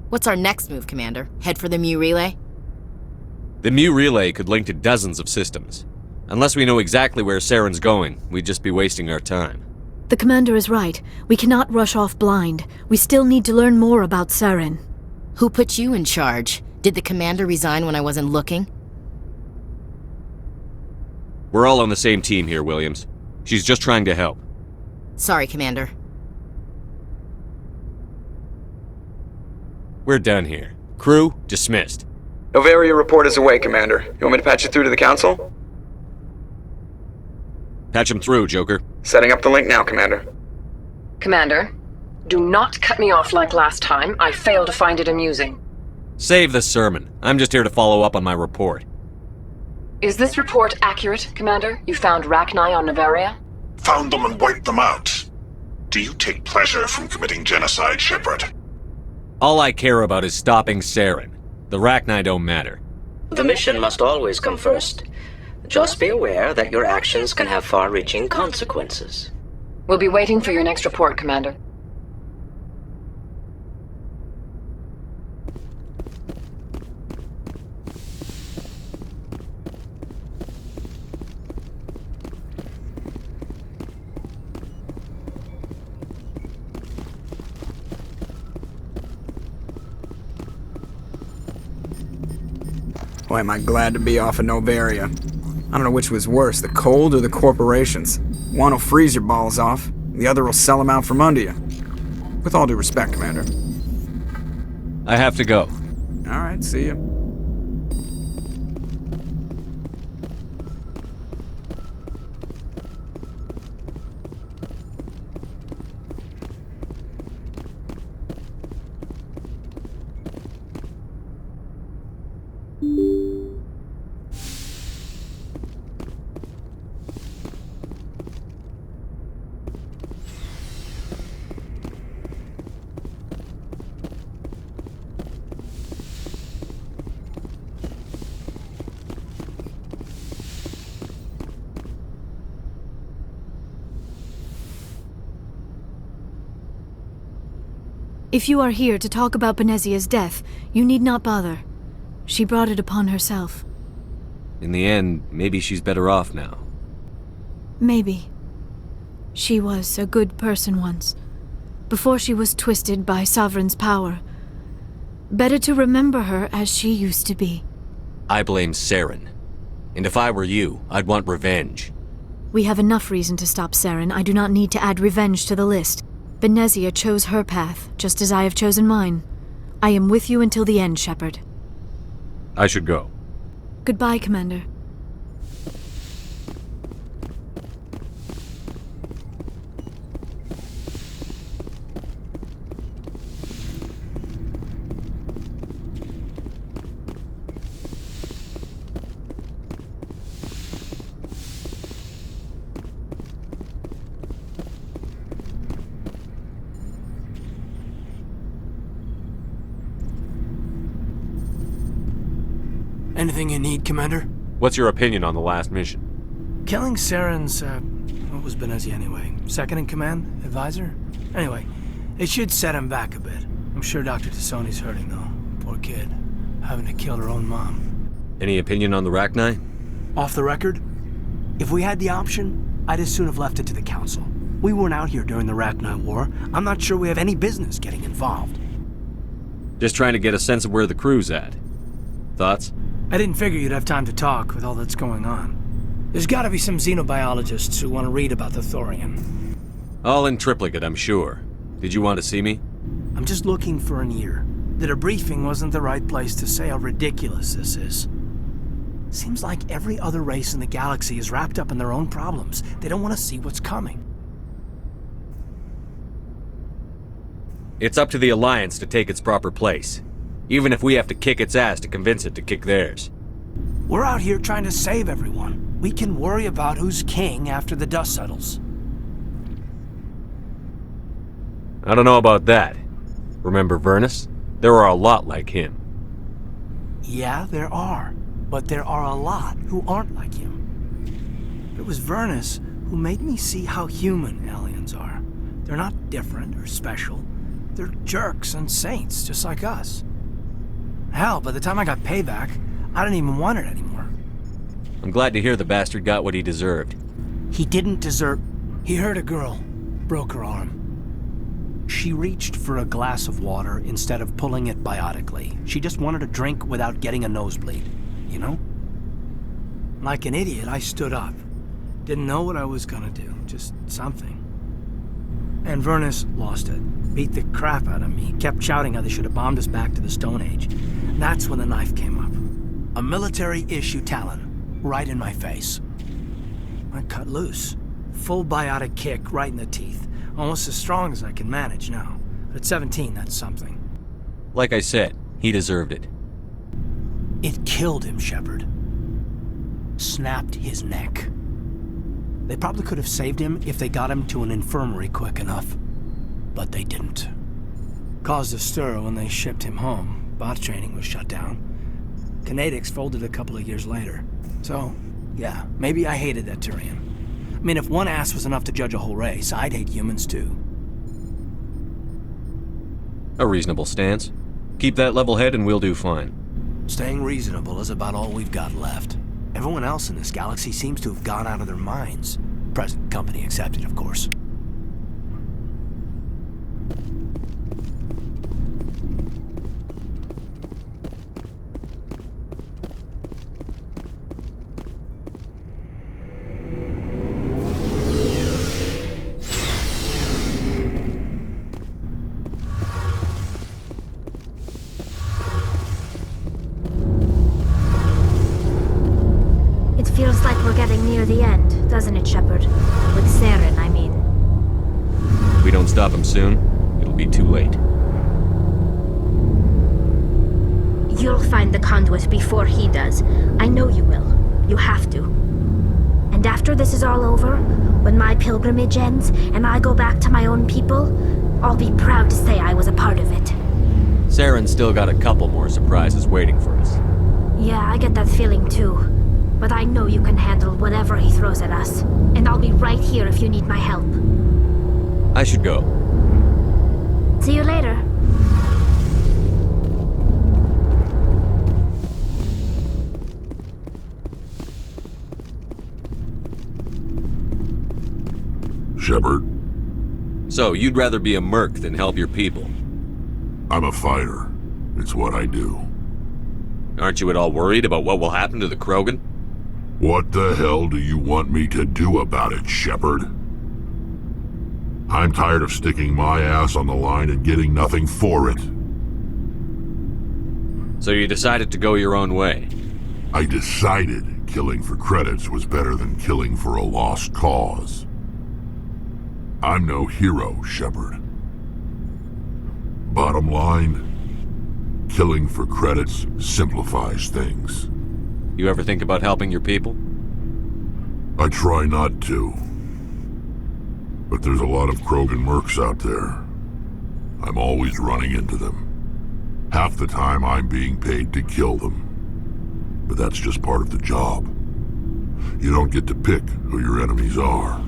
What's our next move, Commander? Head for the Mu Relay? The Mu Relay could link to dozens of systems. Unless we know exactly where Saren's going, we'd just be wasting our time. The Commander is right. We cannot rush off blind. We still need to learn more about Saren. Who put you in charge? Did the Commander resign when I wasn't looking? We're all on the same team here, Williams. She's just trying to help. Sorry, Commander. We're done here. Crew, dismissed. Novaria report is away, Commander. You want me to patch you through to the Council? Patch him through, Joker. Setting up the link now, Commander. Commander, do not cut me off like last time. I failed to find it amusing. Save the sermon. I'm just here to follow up on my report. Is this report accurate, Commander? You found Rachni on Novaria? Found them and wiped them out. Do you take pleasure from committing genocide, Shepard? All I care about is stopping Saren. The Rachni don't matter. The mission must always come first. Just be aware that your actions can have far-reaching consequences. We'll be waiting for your next report, Commander. Boy, am I glad to be off of Novaria. I don't know which was worse, the cold or the corporations. One will freeze your balls off, the other will sell them out from under you. With all due respect, Commander. I have to go. Alright, see ya. If you are here to talk about Benezia's death, you need not bother. She brought it upon herself. In the end, maybe she's better off now. Maybe. She was a good person once, before she was twisted by Sovereign's power. Better to remember her as she used to be. I blame Saren. And if I were you, I'd want revenge. We have enough reason to stop Saren. I do not need to add revenge to the list. Benezia chose her path, just as I have chosen mine. I am with you until the end, Shepard. I should go. Goodbye, Commander. Anything you need, Commander? What's your opinion on the last mission? Killing Saren's, what was Benezia anyway? Second in command? Advisor? Anyway, it should set him back a bit. I'm sure Dr. Tassoni's hurting, though. Poor kid. Having to kill her own mom. Any opinion on the Rachni? Off the record? If we had the option, I'd as soon have left it to the Council. We weren't out here during the Rachni War. I'm not sure we have any business getting involved. Just trying to get a sense of where the crew's at. Thoughts? I didn't figure you'd have time to talk with all that's going on. There's gotta be some xenobiologists who want to read about the Thorian. All in triplicate, I'm sure. Did you want to see me? I'm just looking for an ear. The debriefing wasn't the right place to say how ridiculous this is. Seems like every other race in the galaxy is wrapped up in their own problems. They don't want to see what's coming. It's up to the Alliance to take its proper place. Even if we have to kick its ass to convince it to kick theirs. We're out here trying to save everyone. We can worry about who's king after the dust settles. I don't know about that. Remember Vernus? There are a lot like him. Yeah, there are. But there are a lot who aren't like him. It was Vernus who made me see how human aliens are. They're not different or special. They're jerks and saints, just like us. Hell, by the time I got payback, I didn't even want it anymore. I'm glad to hear the bastard got what he deserved. He didn't deserve... He hurt a girl, broke her arm. She reached for a glass of water instead of pulling it biotically. She just wanted a drink without getting a nosebleed, you know? Like an idiot, I stood up. Didn't know what I was gonna do, just something. And Vernus lost it. Beat the crap out of me. Kept shouting how they should have bombed us back to the Stone Age. And that's when the knife came up. A military-issue talon, right in my face. I cut loose. Full biotic kick right in the teeth. Almost as strong as I can manage now. But at 17, that's something. Like I said, he deserved it. It killed him, Shepard. Snapped his neck. They probably could have saved him if they got him to an infirmary quick enough. But they didn't. Caused a stir when they shipped him home. Bot training was shut down. Kinetics folded a couple of years later. So, yeah, maybe I hated that Turian. I mean, if one ass was enough to judge a whole race, I'd hate humans too. A reasonable stance. Keep that level head and we'll do fine. Staying reasonable is about all we've got left. Everyone else in this galaxy seems to have gone out of their minds. Present company accepted, of course. Feels like we're getting near the end, doesn't it, Shepard? With Saren, I mean. If we don't stop him soon, it'll be too late. You'll find the conduit before he does. I know you will. You have to. And after this is all over, when my pilgrimage ends and I go back to my own people, I'll be proud to say I was a part of it. Saren's still got a couple more surprises waiting for us. Yeah, I get that feeling too. But I know you can handle whatever he throws at us. And I'll be right here if you need my help. I should go. See you later. Shepard, So, you'd rather be a merc than help your people? I'm a fighter. It's what I do. Aren't you at all worried about what will happen to the Krogan? What the hell do you want me to do about it, Shepard? I'm tired of sticking my ass on the line and getting nothing for it. So you decided to go your own way? I decided killing for credits was better than killing for a lost cause. I'm no hero, Shepard. Bottom line, killing for credits simplifies things. You ever think about helping your people? I try not to. But there's a lot of Krogan mercs out there. I'm always running into them. Half the time I'm being paid to kill them. But that's just part of the job. You don't get to pick who your enemies are.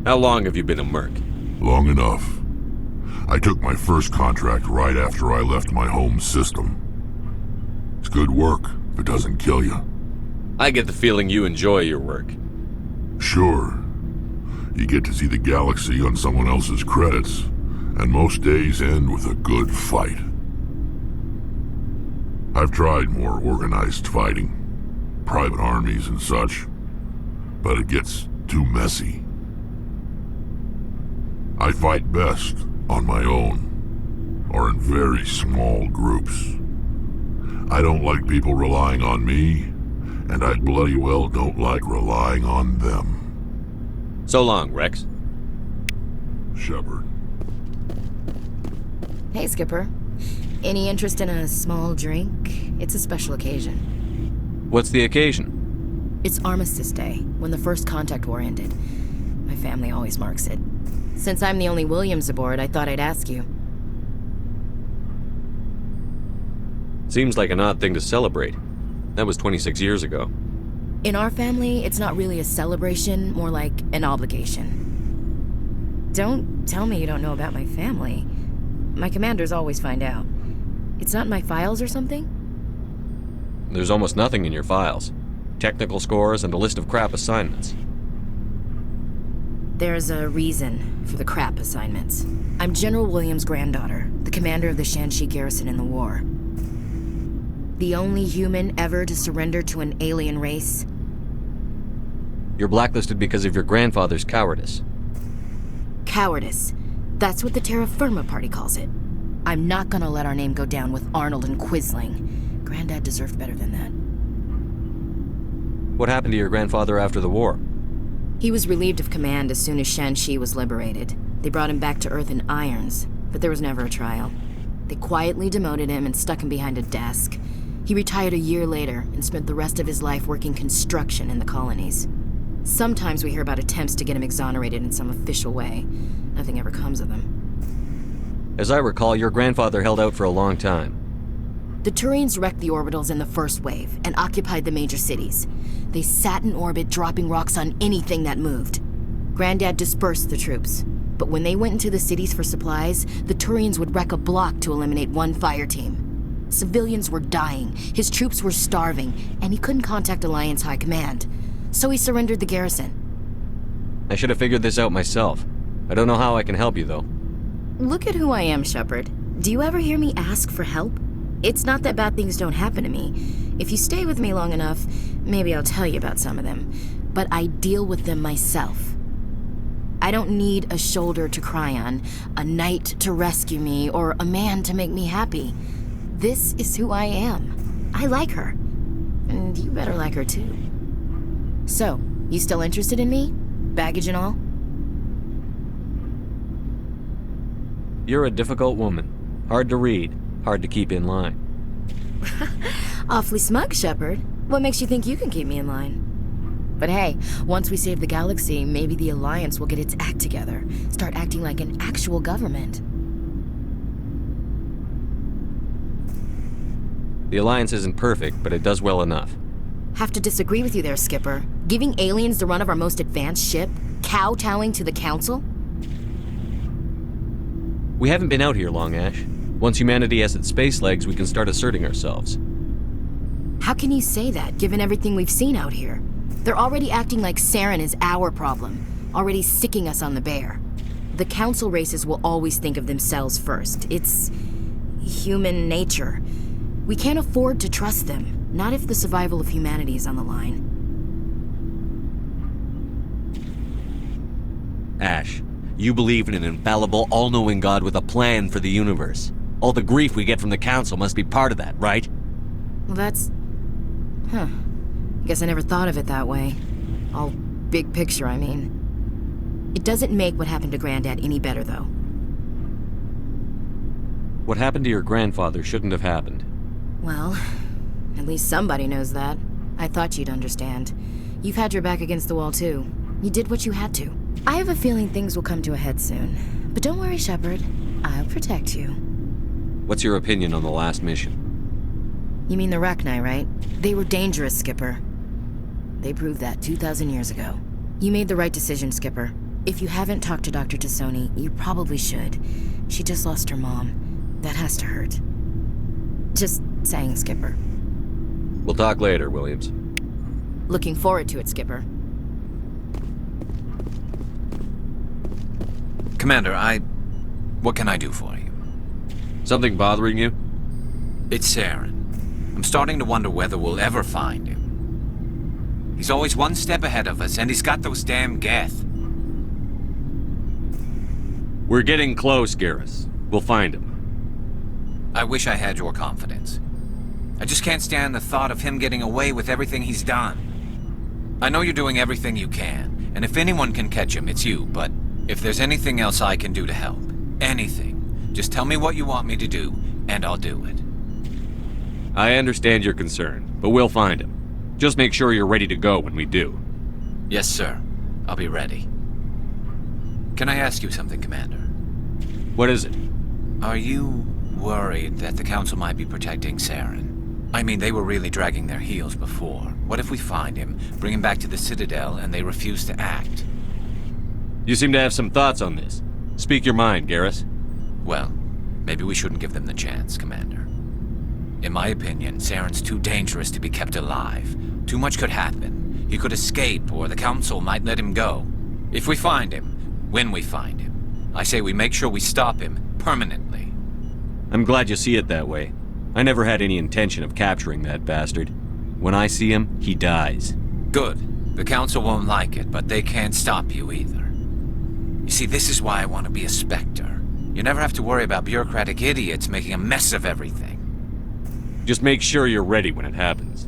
How long have you been a merc? Long enough. I took my first contract right after I left my home system. It's good work if it doesn't kill you. I get the feeling you enjoy your work. Sure. You get to see the galaxy on someone else's credits, and most days end with a good fight. I've tried more organized fighting, private armies and such, but it gets too messy. I fight best on my own, or in very small groups. I don't like people relying on me, and I bloody well don't like relying on them. So long, Rex. Shepard. Hey, Skipper. Any interest in a small drink? It's a special occasion. What's the occasion? It's Armistice Day, when the First Contact War ended. My family always marks it. Since I'm the only Williams aboard, I thought I'd ask you. Seems like an odd thing to celebrate. That was 26 years ago. In our family, it's not really a celebration, more like an obligation. Don't tell me you don't know about my family. My commanders always find out. It's not in my files or something? There's almost nothing in your files. Technical scores and a list of crap assignments. There's a reason for the crap assignments. I'm General Williams' granddaughter, the commander of the Shanxi garrison in the war. The only human ever to surrender to an alien race. You're blacklisted because of your grandfather's cowardice. Cowardice. That's what the Terra Firma Party calls it. I'm not gonna let our name go down with Arnold and Quisling. Granddad deserved better than that. What happened to your grandfather after the war? He was relieved of command as soon as Shanxi was liberated. They brought him back to Earth in irons, but there was never a trial. They quietly demoted him and stuck him behind a desk. He retired a year later and spent the rest of his life working construction in the colonies. Sometimes we hear about attempts to get him exonerated in some official way. Nothing ever comes of them. As I recall, your grandfather held out for a long time. The Turians wrecked the orbitals in the first wave and occupied the major cities. They sat in orbit, dropping rocks on anything that moved. Granddad dispersed the troops, but when they went into the cities for supplies, the Turians would wreck a block to eliminate one fire team. Civilians were dying, his troops were starving, and he couldn't contact Alliance High Command. So he surrendered the garrison. I should have figured this out myself. I don't know how I can help you, though. Look at who I am, Shepard. Do you ever hear me ask for help? It's not that bad things don't happen to me. If you stay with me long enough, maybe I'll tell you about some of them. But I deal with them myself. I don't need a shoulder to cry on, a knight to rescue me, or a man to make me happy. This is who I am. I like her. And you better like her too. So, you still interested in me? Baggage and all? You're a difficult woman. Hard to read, hard to keep in line. Awfully smug, Shepard. What makes you think you can keep me in line? But hey, once we save the galaxy, maybe the Alliance will get its act together. Start acting like an actual government. The Alliance isn't perfect, but it does well enough. Have to disagree with you there, Skipper. Giving aliens the run of our most advanced ship? Kowtowing to the Council? We haven't been out here long, Ash. Once humanity has its space legs, we can start asserting ourselves. How can you say that, given everything we've seen out here? They're already acting like Saren is our problem, already sicking us on the bear. The Council races will always think of themselves first. It's human nature. We can't afford to trust them, not if the survival of humanity is on the line. Ash, you believe in an infallible, all-knowing God with a plan for the universe. All the grief we get from the Council must be part of that, right? Well, that's... I guess I never thought of it that way. All big picture, I mean. It doesn't make what happened to Granddad any better, though. What happened to your grandfather shouldn't have happened. Well, at least somebody knows that. I thought you'd understand. You've had your back against the wall, too. You did what you had to. I have a feeling things will come to a head soon. But don't worry, Shepard. I'll protect you. What's your opinion on the last mission? You mean the Rachni, right? They were dangerous, Skipper. They proved that 2,000 years ago. You made the right decision, Skipper. If you haven't talked to Dr. Tassoni, you probably should. She just lost her mom. That has to hurt. Just saying, Skipper. We'll talk later, Williams. Looking forward to it, Skipper. Commander, what can I do for you? Something bothering you? It's Saren. I'm starting to wonder whether we'll ever find him. He's always one step ahead of us, and he's got those damn Geth. We're getting close, Garrus. We'll find him. I wish I had your confidence. I just can't stand the thought of him getting away with everything he's done. I know you're doing everything you can, and if anyone can catch him, it's you, but if there's anything else I can do to help, anything, just tell me what you want me to do, and I'll do it. I understand your concern, but we'll find him. Just make sure you're ready to go when we do. Yes, sir. I'll be ready. Can I ask you something, Commander? What is it? Are you worried that the Council might be protecting Saren? I mean, they were really dragging their heels before. What if we find him, bring him back to the Citadel, and they refuse to act? You seem to have some thoughts on this. Speak your mind, Garrus. Well, maybe we shouldn't give them the chance, Commander. In my opinion, Saren's too dangerous to be kept alive. Too much could happen. He could escape, or the Council might let him go. If we find him, when we find him, I say we make sure we stop him permanently. I'm glad you see it that way. I never had any intention of capturing that bastard. When I see him, he dies. Good. The Council won't like it, but they can't stop you either. You see, this is why I want to be a Spectre. You never have to worry about bureaucratic idiots making a mess of everything. Just make sure you're ready when it happens.